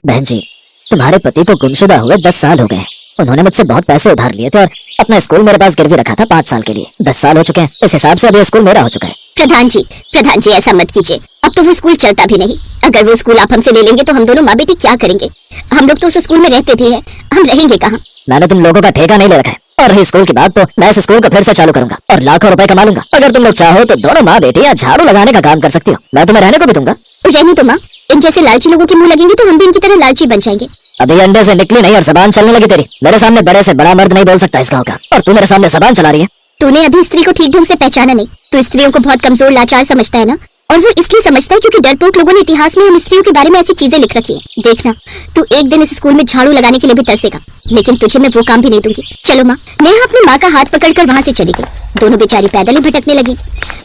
बहन जी, तुम्हारे पति को गुमशुदा हुए 10 साल हो गए। उन्होंने मुझसे बहुत पैसे उधार लिए थे और अपना स्कूल मेरे पास गिरवी रखा था 5 साल के लिए। 10 साल हो चुके हैं, इस हिसाब से अभी स्कूल मेरा हो चुका है। प्रधान जी ऐसा मत कीजिए। अब तो वो स्कूल चलता भी नहीं। अगर वो स्कूल आप हमसे ले लेंगे तो हम दोनों माँ बेटी क्या करेंगे? हम लोग तो उस स्कूल में रहते भी हैं, हम रहेंगे कहाँ? मैंने तुम लोगों का ठेका नहीं ले रखा है, और रही स्कूल की बात तो मैं इस स्कूल को फिर से चालू करूंगा और लाखों रुपए कमा लूंगा। अगर तुम लोग चाहो तो दोनों माँ बेटी या झाड़ू लगाने का काम कर सकती हो। मैं तुम्हें रहने को भी दूंगा। रहने तो माँ, इन जैसे लालची लोगों के मुंह लगेंगे तो हम भी इनकी तरह लालची बन जाएंगे। अभी अंडे से निकली नहीं और जबान चलने लगी तेरी। मेरे सामने बड़े से बड़ा मर्द नहीं बोल सकता इस गाँव का, और तू मेरे सामने जबान चला रही है। तूने अभी स्त्री को ठीक ढंग से पहचाना नहीं। तू स्त्रियों को बहुत कमजोर लाचार समझता है ना, और वो इसलिए समझता है क्योंकि डरपोक लोगों ने इतिहास में हम स्त्रियों के बारे में ऐसी चीजें लिख रखी है। देखना, तू एक दिन इस स्कूल में झाड़ू लगाने के लिए भी तरसेगा, लेकिन तुझे मैं वो काम भी नहीं दूंगी। चलो माँ। नेहा अपनी माँ का हाथ पकड़कर वहाँ से चली गई। दोनों बेचारी पैदल ही भटकने लगी।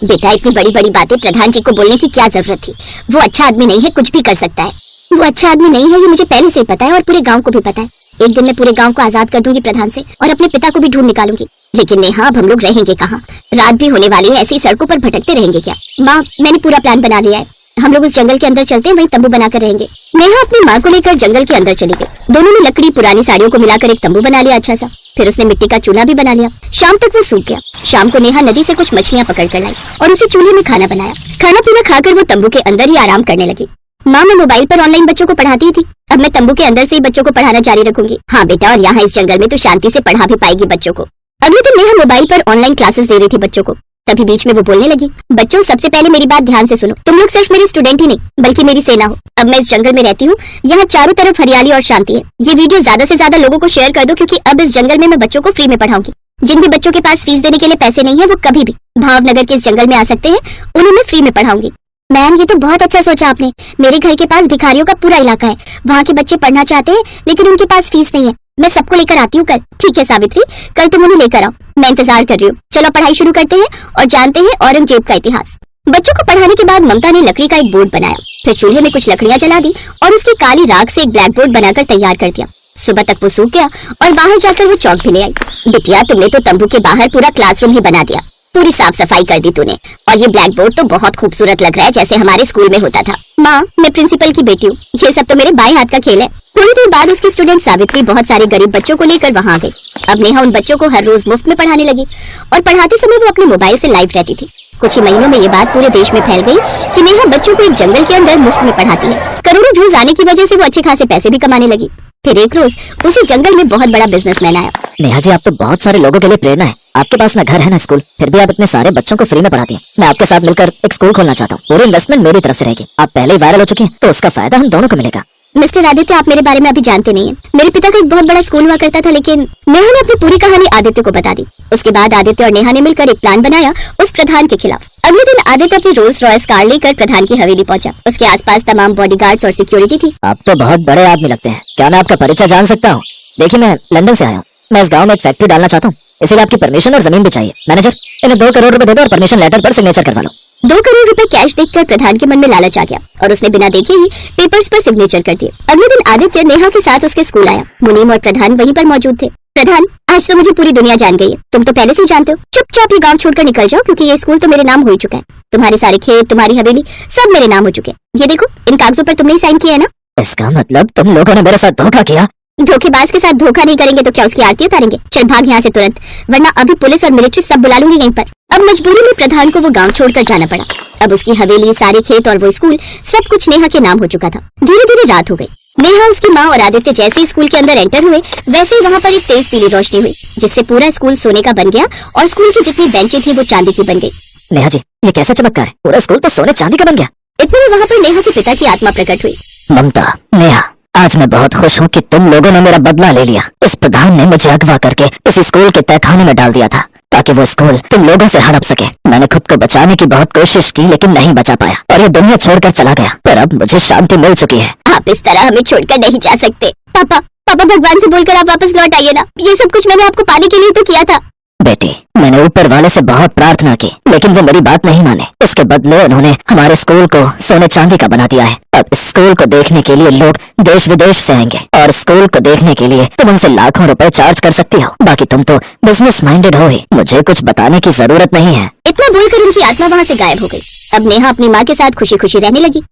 बेटा, इतनी बड़ी बड़ी बातें प्रधान जी को बोलने की क्या जरूरत थी? वो अच्छा आदमी नहीं है, कुछ भी कर सकता है। वो अच्छा आदमी नहीं है, ये मुझे पहले से ही पता है और पूरे गांव को भी पता है। एक दिन मैं पूरे गांव को आजाद कर दूंगी प्रधान से, और अपने पिता को भी ढूंढ निकालूंगी। लेकिन नेहा, अब हम लोग रहेंगे कहाँ? रात भी होने वाली है, ऐसी सड़कों पर भटकते रहेंगे क्या? माँ, मैंने पूरा प्लान बना लिया है। हम लोग उस जंगल के अंदर चलते हैं, वहीं तंबू बनाकर रहेंगे। नेहा अपनी माँ को लेकर जंगल के अंदर चली गई। दोनों ने लकड़ी पुरानी साड़ियों को मिलाकर एक तंबू बना लिया अच्छा सा। फिर उसने मिट्टी का चूल्हा भी बना लिया। शाम तक वो सूख गया। शाम को नेहा नदी से कुछ मछलियाँ पकड़ कर लाई और उसे चूल्हे में खाना बनाया। खाना पीना खाकर वो तंबू के अंदर ही आराम करने लगी। माँ, मैं मोबाइल पर ऑनलाइन बच्चों को पढ़ाती थी, अब मैं तंबू के अंदर से ही बच्चों को पढ़ाना जारी रखूंगी। हाँ बेटा, और यहाँ इस जंगल में तो शांति से पढ़ा भी पाएगी बच्चों को। अगले दिन नेहा मोबाइल पर ऑनलाइन क्लासेस दे रही थी बच्चों को। तभी बीच में वो बोलने लगी, बच्चों, सबसे पहले मेरी बात ध्यान से सुनो। तुम लोग सिर्फ मेरे स्टूडेंट ही नहीं बल्कि मेरी सेना हो। अब मैं इस जंगल में रहती हूँ, यहाँ चारों तरफ हरियाली और शांति है। ये वीडियो ज्यादा से ज्यादा लोगों को शेयर कर दो, क्योंकि अब इस जंगल में मैं बच्चों को फ्री में पढ़ाऊंगी। जिन भी बच्चों के पास फीस देने के लिए पैसे नहीं है, वो कभी भी भावनगर के इस जंगल में आ सकते हैं, उन्हें मैं फ्री में पढ़ाऊंगी। मैम, ये तो बहुत अच्छा सोचा आपने। मेरे घर के पास भिखारियों का पूरा इलाका है, वहाँ के बच्चे पढ़ना चाहते हैं लेकिन उनके पास फीस नहीं है। मैं सबको लेकर आती हूँ कल। ठीक है सावित्री, कल तुम उन्हें लेकर आओ, मैं इंतजार कर रही हूँ। चलो पढ़ाई शुरू करते हैं और जानते हैं औरंगजेब का इतिहास। बच्चों को पढ़ाने के बाद ममता ने लकड़ी का एक बोर्ड बनाया, फिर चूल्हे में कुछ लकड़ियां जला दी और उसकी काली राख से एक ब्लैक बोर्ड बनाकर तैयार कर दिया। सुबह तक वो सूख गया और बाहर जाकर वो चौक भी ले आई। बिटिया, तुमने तो तंबू के बाहर पूरा क्लासरूम ही बना दिया, पूरी साफ सफाई कर दी तूने, और ये ब्लैक बोर्ड तो बहुत खूबसूरत लग रहा है, जैसे हमारे स्कूल में होता था। माँ, मैं प्रिंसिपल की बेटी हूँ, ये सब तो मेरे बाएं हाथ का खेल है। थोड़ी देर बाद उसकी स्टूडेंट सावित्री बहुत सारे गरीब बच्चों को लेकर वहाँ आ गई। अब नेहा उन बच्चों को हर रोज मुफ्त में पढ़ाने लगी और पढ़ाते समय वो अपने मोबाइल से लाइव रहती थी। कुछ ही महीनों में ये बात पूरे देश में फैल गई कि नेहा बच्चों को एक जंगल के अंदर मुफ्त में पढ़ाती है। करोड़ों व्यूज आने की वजह से वो अच्छे खासे पैसे भी कमाने लगी। फिर एक रोज उसी जंगल में बहुत बड़ा बिजनेसमैन आया। नेहा जी, आप तो बहुत सारे लोगों के लिए प्रेरणा है। आपके पास ना घर है ना स्कूल, फिर भी आप इतने सारे बच्चों को फ्री में पढ़ाती हैं। मैं आपके साथ मिलकर एक स्कूल खोलना चाहता हूँ। पूरी इन्वेस्टमेंट मेरी तरफ से रहेगी। आप पहले ही वायरल हो चुकी हैं, तो उसका फायदा हम दोनों को मिलेगा। मिस्टर आदित्य, आप मेरे बारे में अभी जानते नहीं हैं। मेरे पिता का एक बहुत बड़ा स्कूल हुआ करता था, लेकिन नेहा ने अपनी पूरी कहानी आदित्य को बता दी। उसके बाद आदित्य और नेहा ने मिलकर एक प्लान बनाया उस प्रधान के खिलाफ। अगले दिन आदित्य अपनी रोल्स रॉयस कार लेकर प्रधान की हवेली पहुंचा। उसके आसपास तमाम बॉडीगार्ड्स और सिक्योरिटी थी। आप तो बहुत बड़े आदमी लगते हैं, क्या मैं आपका परिचय जान सकता हूँ? देखिए, मैं लंदन से आया हूँ। मैं इस गाँव में एक फैक्ट्री डालना चाहता हूँ, इसीलिए आपकी परमिशन और जमीन भी चाहिए। मैनेजर, इन्हें 2 करोड़ रुपए दे दो और परमिशन लेटर पर सिग्नेचर करवा लो। 2 करोड़ रुपए कैश देखकर प्रधान के मन में लालच आ गया और उसने बिना देखे ही पेपर्स पर सिग्नेचर कर दिए। अगले दिन आदित्य नेहा के साथ उसके स्कूल आया। मुनीम और प्रधान वहीं पर मौजूद थे। प्रधान, आज तो मुझे पूरी दुनिया जान गई है। तुम तो पहले से ही जानते हो। चुपचाप ये गांव छोड़कर निकल जाओ, क्योंकि ये स्कूल तो मेरे नाम हो ही चुका है। तुम्हारे सारे खेत, तुम्हारी हवेली, सब मेरे नाम हो चुके हैं। ये देखो, इन कागजों पर तुमने ही साइन किया है ना? इसका मतलब तुम लोगों ने मेरे साथ धोखा किया? धोखेबाज के साथ धोखा नहीं करेंगे तो क्या उसकी आरती उतारेंगे? चल भाग यहाँ से तुरंत, वरना अभी पुलिस और मिलिट्री सब बुला लूंगी यहीं पर। अब मजबूरी में प्रधान को वो गांव छोड़कर जाना पड़ा। अब उसकी हवेली, सारे खेत और वो स्कूल, सब कुछ नेहा के नाम हो चुका था। धीरे धीरे रात हो गई। नेहा, उसकी माँ और आदित्य जैसे ही स्कूल के अंदर एंटर हुए, वैसे ही वहाँ पर एक तेज पीली रोशनी हुई, जिससे पूरा स्कूल सोने का बन गया और स्कूल की जितनी बेंचें थी वो चांदी की बन गई। नेहा जी, ये कैसा चमत्कार है? पूरा स्कूल तो सोने चांदी का बन गया। इतने में वहाँ पर नेहा के पिता की आत्मा प्रकट हुई। ममता, नेहा, आज मैं बहुत खुश हूँ कि तुम लोगों ने मेरा बदला ले लिया। इस प्रधान ने मुझे अगवा करके इस स्कूल के तहखाने में डाल दिया था, ताकि वो स्कूल तुम लोगों से हड़प सके। मैंने खुद को बचाने की बहुत कोशिश की, लेकिन नहीं बचा पाया और ये दुनिया छोड़कर चला गया। पर अब मुझे शांति मिल चुकी है। आप इस तरह हमें छोड़कर नहीं जा सकते। पापा, भगवान से बोलकर आप वापस लौट आइए ना। ये सब कुछ मैंने आपको पाने के लिए तो किया था। बेटी, मैंने ऊपर वाले से बहुत प्रार्थना की, लेकिन वो मेरी बात नहीं माने। उसके बदले उन्होंने हमारे स्कूल को सोने चांदी का बना दिया है। अब इस स्कूल को देखने के लिए लोग देश विदेश से आएंगे, और स्कूल को देखने के लिए तुम उनसे लाखों रुपए चार्ज कर सकती हो। बाकी तुम तो बिजनेस माइंडेड हो ही, मुझे कुछ बताने की जरूरत नहीं है। इतना बोलकर उनकी आत्मा वहाँ से गायब हो गई। अब नेहा अपनी माँ के साथ खुशी खुशी रहने लगी।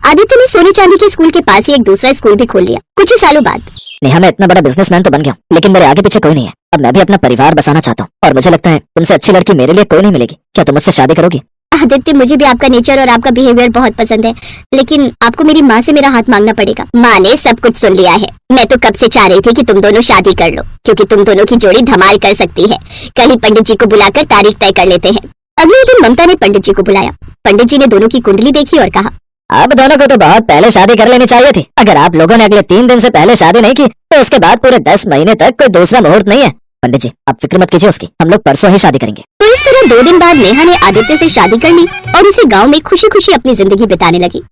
आदित्य ने सोने चांदी के स्कूल के पास ही एक दूसरा स्कूल भी खोल लिया कुछ ही सालों बाद। नेहा, मैं इतना बड़ा बिजनेसमैन तो बन गया हूँ, लेकिन मेरे आगे पीछे कोई नहीं है। अब मैं भी अपना परिवार बसाना चाहता हूँ और मुझे लगता है तुमसे अच्छी लड़की मेरे लिए कोई नहीं मिलेगी। क्या तुम मुझसे शादी करोगी? आदित्य, मुझे भी आपका नेचर और आपका बिहेवियर बहुत पसंद है, लेकिन आपको मेरी माँ से मेरा हाथ मांगना पड़ेगा। माँ ने सब कुछ सुन लिया है। मैं तो कब से चाह रही थी कि तुम दोनों शादी कर लो, क्योंकि तुम दोनों की जोड़ी धमाल कर सकती है। कल ही पंडित जी को बुलाकर तारीख तय कर लेते हैं। अगले दिन ममता ने पंडित जी को बुलाया। पंडित जी ने दोनों की कुंडली देखी और कहा, आप दोनों को तो बहुत पहले शादी कर लेनी चाहिए थी। अगर आप लोगों ने अगले 3 दिन से पहले शादी नहीं की तो उसके बाद पूरे 10 महीने तक कोई दूसरा मुहूर्त नहीं है। पंडित जी, आप फिक्र मत कीजिए उसकी, हम लोग परसों ही शादी करेंगे। तो इस तरह 2 दिन बाद नेहा ने आदित्य से शादी कर ली और उसे गांव में खुशी खुशी अपनी जिंदगी बिताने लगी।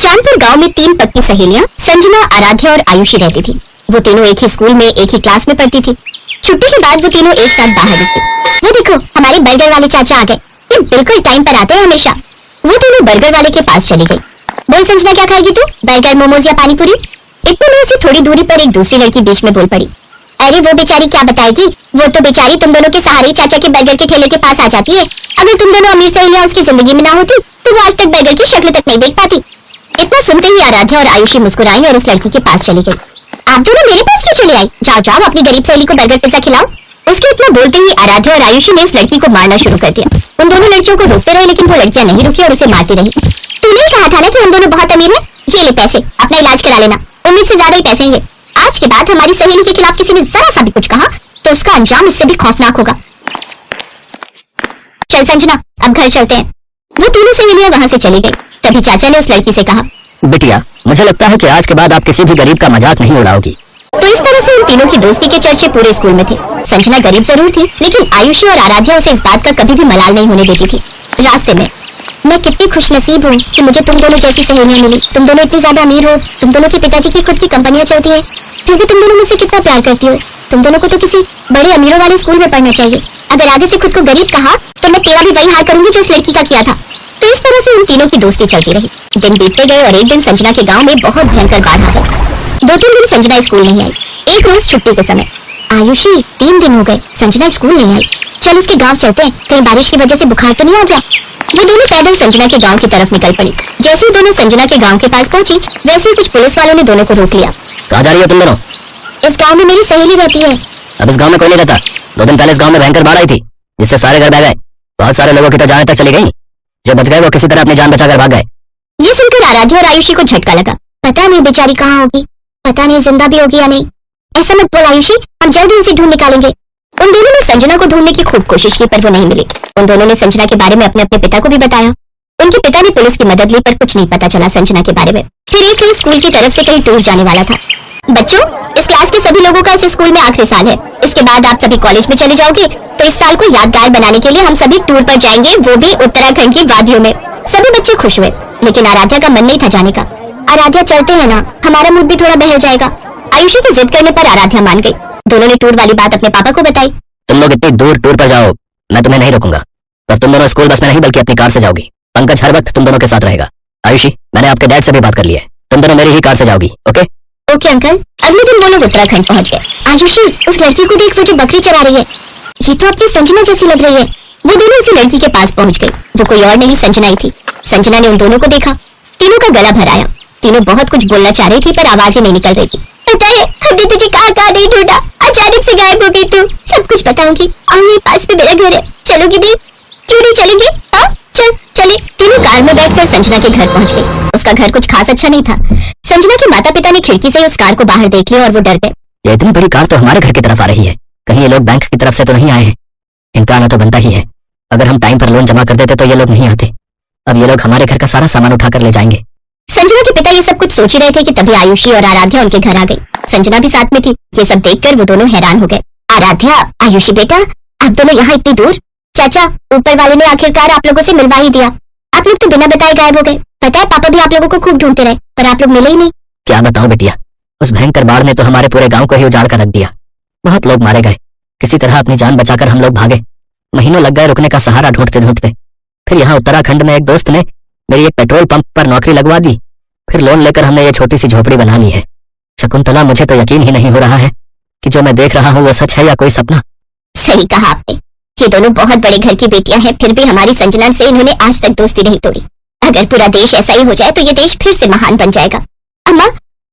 चांदपुर गांव में 3 पक्की सहेलियां संजना, आराध्या और आयुषी रहती थी। वो तीनों एक ही स्कूल में एक ही क्लास में पढ़ती थी। छुट्टी के बाद वो तीनों एक साथ बाहर निकली। वो देखो, हमारे बर्गर वाले चाचा आ गए। ये बिल्कुल टाइम पर आते हैं हमेशा। वो तीनों बर्गर वाले के पास चली गई। बोल संजना, क्या खाएगी तू? बर्गर, मोमोज या पानी पूरी? इतने में से थोड़ी दूरी पर एक दूसरी लड़की बीच में बोल पड़ी, अरे वो बेचारी क्या बताएगी, वो तो बेचारी तुम दोनों के सहारे चाचा के बर्गर के ठेले के पास आ जाती है। अगर तुम दोनों अमीर सहेलियां उसकी जिंदगी में ना होती तो वो आज तक बर्गर की शक्ल तक नहीं देख पाती। इतना सुनते ही आराध्या और आयुषी मुस्कुराई और उस लड़की के पास चली गई। आप दोनों मेरे पास क्यों चले आई? जाओ जाओ, अपनी गरीब सहेली को बर्गर पिज्जा खिलाओ। उसके इतना बोलते ही आराध्या और आयुषी ने उस लड़की को मारना शुरू कर दिया। उन दोनों लड़कियों को रोकते रहे, लेकिन वो लड़कियां नहीं रुकी और उसे मारती रही। तूने ही कहा था ना कि हम दोनों बहुत अमीर हैं। ये ले पैसे, अपना इलाज करा लेना, उम्मीद से ज्यादा ही पैसे हैं। आज के बाद हमारी सहेली के खिलाफ किसी ने जरा सा भी कुछ कहा तो उसका अंजाम इससे भी खौफनाक होगा। चल संजना, अब घर चलते हैं। वो तीनों सहेलियां वहां से चली गई। तभी चाचा ने उस लड़की से कहा, बिटिया, मुझे लगता है कि आज के बाद आप किसी भी गरीब का मजाक नहीं उड़ाओगी। तो इस तरह से उन तीनों की दोस्ती के चर्चे पूरे स्कूल में थे। संजना गरीब जरूर थी, लेकिन आयुषी और आराध्या उसे इस बात का कभी भी मलाल नहीं होने देती थी। रास्ते में, मैं कितनी खुशनसीब हूँ कि मुझे तुम दोनों जैसी सहेलियां मिली। तुम दोनों इतनी ज्यादा अमीर हो, तुम दोनों के पिताजी की खुद की कंपनियां चलती है, फिर भी तुम दोनों मुझसे कितना प्यार करती हो। तुम दोनों को तो किसी बड़े अमीरों वाले स्कूल में पढ़ना चाहिए। अगर आगे से खुद को गरीब कहा तो मैं तेरा भी वही हाल करूंगी जो उस लड़की का किया था। तो इस तरह से उन तीनों की दोस्ती चलती रही। दिन बीतते गए और एक दिन संजना के गाँव में बहुत भयंकर बाढ़ आ गई। 2-3 दिन संजना स्कूल नहीं आई। एक रोज छुट्टी के समय, आयुषी 3 दिन हो गए संजना स्कूल नहीं आई, चल उसके गांव चलते हैं, कहीं बारिश की वजह से बुखार तो नहीं आ गया। वो दोनों पैदल संजना के गांव की तरफ निकल पड़ी। जैसे ही दोनों संजना के गांव के पास पहुंची, वैसे ही कुछ पुलिस वालों ने दोनों को रोक लिया। कहाँ जा रही हो तुम दोनों? इस गांव में मेरी सहेली रहती है। अब इस गांव में कोई नहीं रहता। 2 दिन पहले इस गांव में भयंकर बाढ़ आई थी, जिससे सारे घर बह गए। बहुत सारे लोगों की तो जाने तक चली गई। जो बच गए वो किसी तरह अपनी जान बचाकर भाग गए। ये सुनकर आराध्या और आयुषी को झटका लगा। पता नहीं बेचारी कहाँ होगी, पता नहीं जिंदा भी होगी या नहीं। ऐसा मत बोल आयुषी, हम जल्दी उसे ढूंढ निकालेंगे। उन दोनों ने संजना को ढूंढने की खूब कोशिश की, पर वो नहीं मिली। उन दोनों ने संजना के बारे में अपने अपने पिता को भी बताया। उनके पिता ने पुलिस की मदद ली, पर कुछ नहीं पता चला संजना के बारे में। फिर एक रोज स्कूल की तरफ से कहीं टूर जाने वाला था। बच्चों, इस क्लास के सभी लोगों का इस स्कूल में आखिरी साल है। इसके बाद आप सभी कॉलेज में चले जाओगे, तो इस साल को यादगार बनाने के लिए हम सभी टूर पर जाएंगे, वो भी उत्तराखंड की वादियों में। सभी बच्चे खुश हुए, लेकिन आराध्या का मन नहीं था जाने का। आराध्या, चलते हैं ना, हमारा मूड भी थोड़ा बहल जाएगा। आयुषी की जिद करने पर आराध्या मान गई। दोनों ने टूर वाली बात अपने पापा को बताई। तुम लोग इतनी दूर टूर पर जाओ, मैं तुम्हें नहीं रोकूंगा, पर तुम दोनों स्कूल बस में नहीं बल्कि अपनी कार से जाओगी। पंकज हर वक्त तुम दोनों के साथ रहेगा। आयुषी, मैंने आपके डैड से भी बात कर ली है, तुम दोनों मेरी ही कार से जाओगी। Okay okay uncle. अगले दिन वो लोग उत्तराखंड पहुंच गए। आयुषी, उस लड़की को देख, वो जो बकरी चरा रही है, ये तो अपनी संजना जैसी लग रही है। वो दोनों उस लड़की के पास पहुंच गई। वो कोई और नहीं, संजना ही थी। संजना ने उन दोनों को देखा, तीनों का गला भर आया। तीनों बहुत कुछ बोलना चाह रही थी, पर आवाज ही नहीं निकल रही थी। पता है, हमने तुझे कहाँ कहाँ नहीं ढूंढा, अचानक से गायब हो गई तू। सब कुछ बताऊंगी, और ये पास में मेरा घर है, चलोगी दी? क्यों नहीं चलेगी? हाँ चल चले। तीनों कार में बैठकर संजना के घर पहुंच गई। उसका घर कुछ खास अच्छा नहीं था। संजना के माता पिता ने खिड़की से उस कार को बाहर देख लिया और वो डर गए। ये इतनी बड़ी कार तो हमारे घर की तरफ आ रही है, कहीं ये लोग बैंक की तरफ से तो नहीं आए हैं? इनका आना तो बनता ही है। अगर हम टाइम पर लोन जमा कर देते तो ये लोग नहीं आते। अब ये लोग हमारे घर का सारा सामान उठाकर ले जाएंगे। संजना के पिता ये सब कुछ सोच ही रहे थे कि तभी आयुषी और आराध्या उनके घर आ गई। संजना भी साथ में थी। ये सब देखकर वो दोनों हैरान हो गए। आराध्या, आयुषी बेटा, आप दोनों यहाँ इतनी दूर? चाचा, ऊपर वाले ने आखिरकार आप लोगों से मिलवा ही दिया। आप लोग तो बिना बताए गायब हो गए। पता है, पापा भी आप लोगों को खूब ढूंढते रहे, पर आप लोग मिले ही नहीं। क्या बताऊं बिटिया, उस भयंकर बाढ़ ने तो हमारे पूरे गांव को ही उजाड़ कर रख दिया। बहुत लोग मारे गए। किसी तरह अपनी जान बचाकर हम लोग भागे। महीनों लग गए रुकने का सहारा ढूंढते ढूंढते। फिर यहाँ उत्तराखंड में एक दोस्त ने मेरी एक पेट्रोल पंप पर नौकरी लगवा दी। फिर लोन लेकर हमने ये छोटी सी झोपड़ी बना ली है। शकुंतला, मुझे तो यकीन ही नहीं हो रहा है कि जो मैं देख रहा हूँ वो सच है या कोई सपना। सही कहा आपने। ये दोनों बहुत बड़े घर की बेटियां हैं, फिर भी हमारी संजना से इन्होंने आज तक दोस्ती नहीं तोड़ी। अगर पूरा देश ऐसा ही हो जाए तो ये देश फिर से महान बन जाएगा। अम्मा,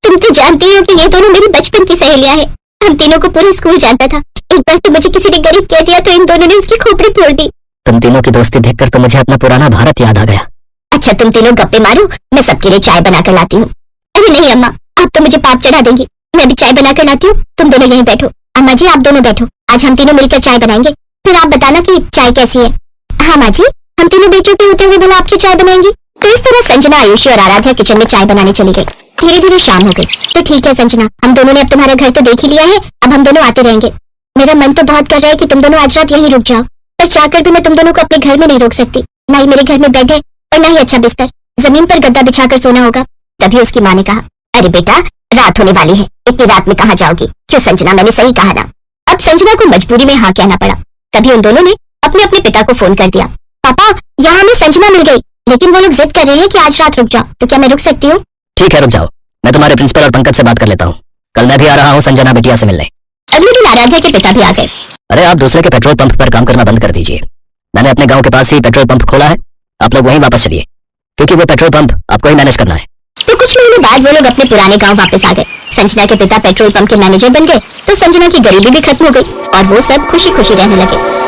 तुम तो जानती हो कि ये दोनों मेरी बचपन की सहेलियां हैं। हम तीनों को पूरा स्कूल जानता था। एक बार तो मुझे किसी ने गरीब कह दिया तो इन दोनों ने उसकी खोपड़ी फोड़ दी। तुम तीनों की दोस्ती देखकर तो मुझे अपना पुराना भारत याद आ गया। अच्छा, तुम तीनों गप्पे मारो, मैं सबके लिए चाय बनाकर लाती हूँ। अरे नहीं अम्मा, आप तो मुझे पाप चढ़ा देंगी। मैं भी चाय बनाकर लाती हूँ, तुम दोनों यहीं बैठो। अम्मा जी, आप दोनों बैठो, आज हम तीनों मिलकर चाय बनाएंगे, फिर आप बताना कि चाय कैसी है। हाँ माँ जी, हम तीनों बेटियों के होते हुए भला आप क्यों चाय बनाएंगी? तो इस तरह संजना, आयुषी और आराध्या किचन में चाय बनाने चली गई। धीरे धीरे शाम हो गई। तो ठीक है संजना, हम दोनों ने अब तुम्हारा घर तो देख ही लिया है, अब हम दोनों आते रहेंगे। मेरा मन तो बहुत कर रहा है कि तुम दोनों आज रात यहीं रुक जाओ, पर चाहकर भी मैं तुम दोनों को अपने घर में नहीं रोक सकती। ना ही मेरे घर में बेड है और ना ही अच्छा बिस्तर, जमीन पर गद्दा बिछाकर सोना होगा। तभी उसकी माँ ने कहा, अरे बेटा, रात होने वाली है, इतनी रात में कहाँ जाओगी? क्यों संजना, मैंने सही कहा ना? अब संजना को मजबूरी में हाँ कहना पड़ा। तभी उन दोनों ने अपने अपने पिता को फोन कर दिया। पापा, यहाँ हमें संजना मिल गई, लेकिन वो लोग जिद कर रहे हैं कि आज रात रुक जाओ, तो क्या मैं रुक सकती हूँ? ठीक है, रुक जाओ, मैं तुम्हारे प्रिंसिपल और पंकज से बात कर लेता हूँ। कल मैं भी आ रहा हूँ संजना बिटिया से मिलने। अगले दिन आराध्या के पिता भी आ गए। अरे आप दूसरे के पेट्रोल पंप पर काम करना बंद कर दीजिए। मैंने अपने गांव के पास ही पेट्रोल पंप खोला है, आप लोग वहीं वापस चलिए, क्योंकि वो पेट्रोल पंप आपको ही मैनेज करना है। तो कुछ महीने बाद वो लोग अपने पुराने गांव वापस आ गए। संजना के पिता पेट्रोल पंप के मैनेजर बन गए, तो संजना की गरीबी भी खत्म हो गई और वो सब खुशी खुशी रहने लगे।